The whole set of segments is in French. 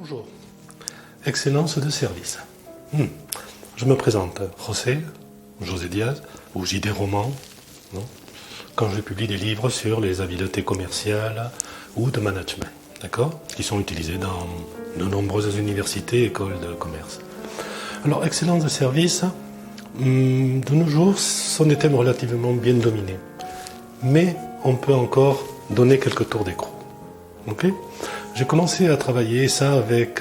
Bonjour, excellence de service. Je me présente, José Diaz, ou JD Roman, quand je publie des livres sur les habiletés commerciales ou de management, d'accord, qui sont utilisés dans de nombreuses universités et écoles de commerce. Alors, excellence de service, de nos jours, sont des thèmes relativement bien dominés, mais on peut encore donner quelques tours d'écrou. Okay. J'ai commencé à travailler ça avec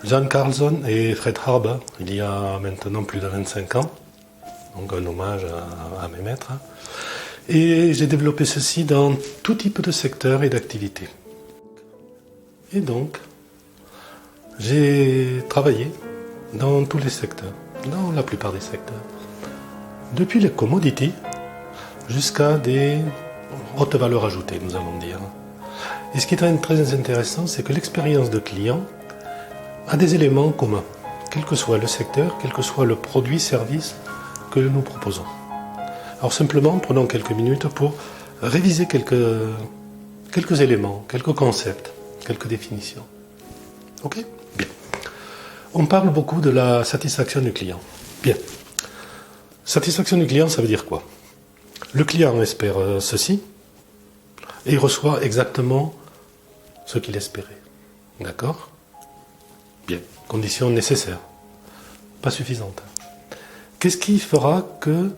Jan Carlzon et Fred Harber il y a maintenant plus de 25 ans, donc un hommage à mes maîtres. Et j'ai développé ceci dans tout type de secteur et d'activité. Et donc, j'ai travaillé dans tous les secteurs, dans la plupart des secteurs. Depuis les commodities jusqu'à des hautes valeurs ajoutées, nous allons dire. Et ce qui est très intéressant, c'est que l'expérience de client a des éléments communs, quel que soit le secteur, quel que soit le produit, service que nous proposons. Alors simplement, prenons quelques minutes pour réviser quelques éléments, quelques concepts, quelques définitions. Ok ? Bien. On parle beaucoup de la satisfaction du client. Bien. Satisfaction du client, ça veut dire quoi ? Le client espère ceci, et il reçoit exactement ce qu'il espérait. D'accord ? Bien. Condition nécessaire. Pas suffisante. Qu'est-ce qui fera que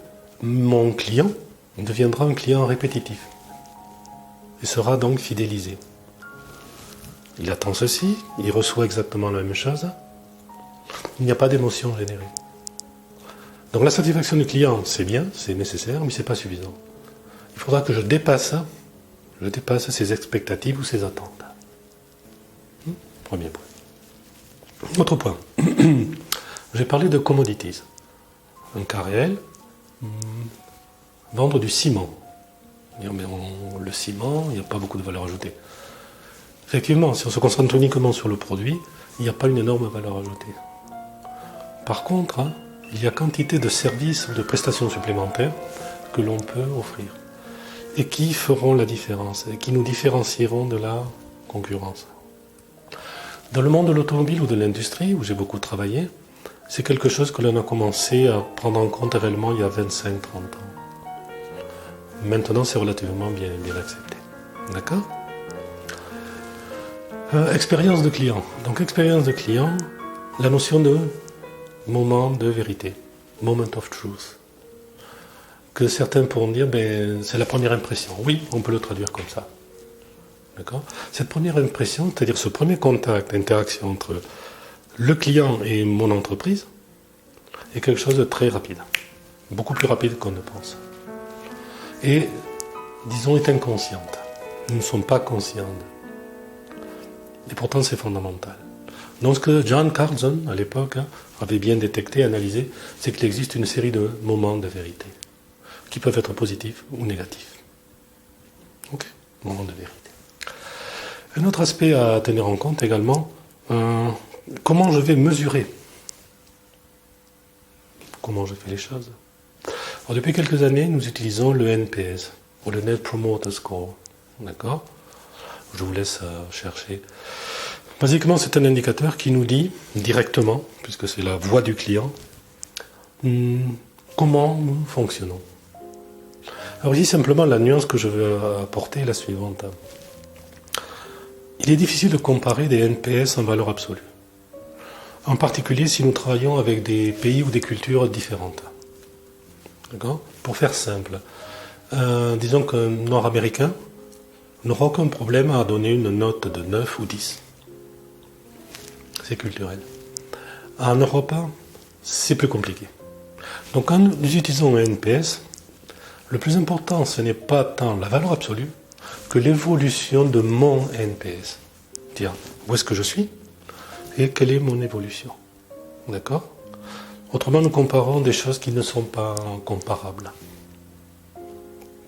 mon client deviendra un client répétitif et sera donc fidélisé? Il attend ceci, il reçoit exactement la même chose, il n'y a pas d'émotion générée. Donc la satisfaction du client, c'est bien, c'est nécessaire, mais ce n'est pas suffisant. Il faudra que je dépasse ses expectatives ou ses attentes. Premier point. Autre point. J'ai parlé de commodities. Un cas réel, vendre du ciment. Le ciment, il n'y a pas beaucoup de valeur ajoutée. Effectivement, si on se concentre uniquement sur le produit, il n'y a pas une énorme valeur ajoutée. Par contre, il y a quantité de services ou de prestations supplémentaires que l'on peut offrir et qui feront la différence et qui nous différencieront de la concurrence. Dans le monde de l'automobile ou de l'industrie, où j'ai beaucoup travaillé, c'est quelque chose que l'on a commencé à prendre en compte réellement il y a 25-30 ans. Maintenant, c'est relativement bien accepté. D'accord ? Expérience de client. Donc, expérience de client, la notion de moment de vérité, moment of truth, que certains pourront dire, c'est la première impression. Oui, on peut le traduire comme ça. D'accord ? Cette première impression, c'est-à-dire ce premier contact, interaction entre le client et mon entreprise, est quelque chose de très rapide, beaucoup plus rapide qu'on ne pense. Et, disons, est inconsciente. Nous ne sommes pas conscients. Et pourtant, c'est fondamental. Donc, ce que Jan Carlzon, à l'époque, avait bien détecté et analysé, c'est qu'il existe une série de moments de vérité, qui peuvent être positifs ou négatifs. Ok ? Moments de vérité. Un autre aspect à tenir en compte également, comment je vais mesurer comment je fais les choses. Alors, depuis quelques années, nous utilisons le NPS, ou le Net Promoter Score. D'accord ? Je vous laisse chercher. Basiquement, c'est un indicateur qui nous dit directement, puisque c'est la voix du client, comment nous fonctionnons. Alors ici, simplement, la nuance que je veux apporter est la suivante. Il est difficile de comparer des NPS en valeur absolue. En particulier si nous travaillons avec des pays ou des cultures différentes. D'accord ? Pour faire simple, disons qu'un Nord-Américain n'aura aucun problème à donner une note de 9 ou 10. C'est culturel. En Europe, c'est plus compliqué. Donc quand nous utilisons un NPS, le plus important, ce n'est pas tant la valeur absolue que l'évolution de mon NPS. C'est-à-dire, où est-ce que je suis et quelle est mon évolution. D'accord ? Autrement, nous comparons des choses qui ne sont pas comparables.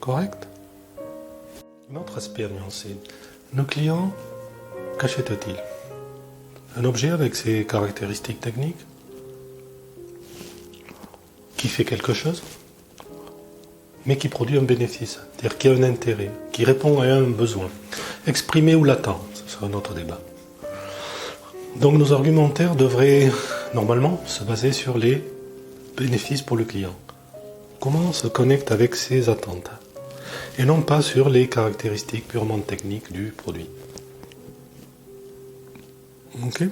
Correct ? Un autre aspect à nuancer. Nos clients, qu'achètent-ils ? Un objet avec ses caractéristiques techniques qui fait quelque chose, mais qui produit un bénéfice, c'est-à-dire qui a un intérêt, qui répond à un besoin, exprimé ou latent, ce sera un autre débat. Donc nos argumentaires devraient normalement se baser sur les bénéfices pour le client. Comment on se connecte avec ses attentes et non pas sur les caractéristiques purement techniques du produit. Ok ?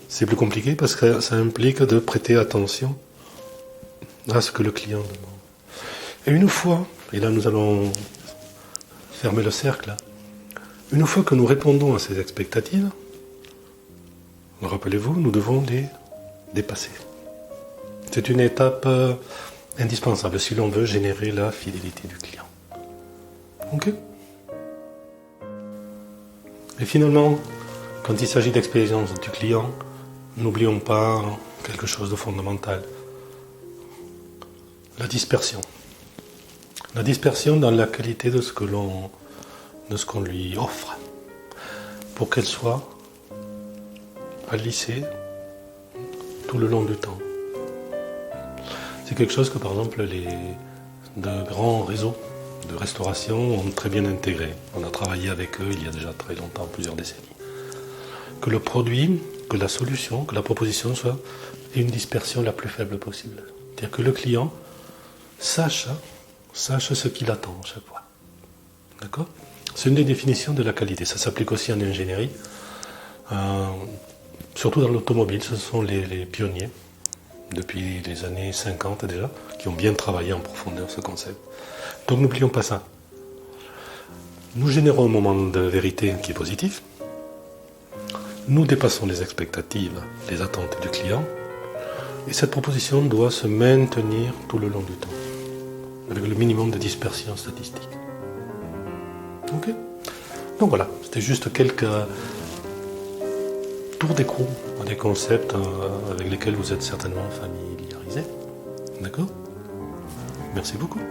C'est plus compliqué parce que ça implique de prêter attention à ce que le client demande. Et une fois, et là nous allons fermer le cercle, une fois que nous répondons à ces expectatives, rappelez-vous, nous devons les dépasser. C'est une étape indispensable si l'on veut générer la fidélité du client. Ok ? Et finalement, quand il s'agit d'expérience du client, n'oublions pas quelque chose de fondamental. La dispersion. La dispersion dans la qualité de ce qu'on lui offre, pour qu'elle soit à lisser tout le long du temps. C'est quelque chose que par exemple de grands réseaux de restauration ont très bien intégré. On a travaillé avec eux il y a déjà très longtemps, plusieurs décennies. Que le produit, que la solution, que la proposition soit une dispersion la plus faible possible. C'est-à-dire que le client sache ce qu'il attend à chaque fois. D'accord ? C'est une des définitions de la qualité. Ça s'applique aussi en ingénierie. Surtout dans l'automobile, ce sont les pionniers, depuis les années 50 déjà, qui ont bien travaillé en profondeur ce concept. Donc n'oublions pas ça. Nous générons un moment de vérité qui est positif. Nous dépassons les expectatives, les attentes du client. Et cette proposition doit se maintenir tout le long du temps, avec le minimum de dispersion statistique. Ok ? Donc voilà, c'était juste quelques tours d'écrou des concepts avec lesquels vous êtes certainement familiarisés. D'accord ? Merci beaucoup.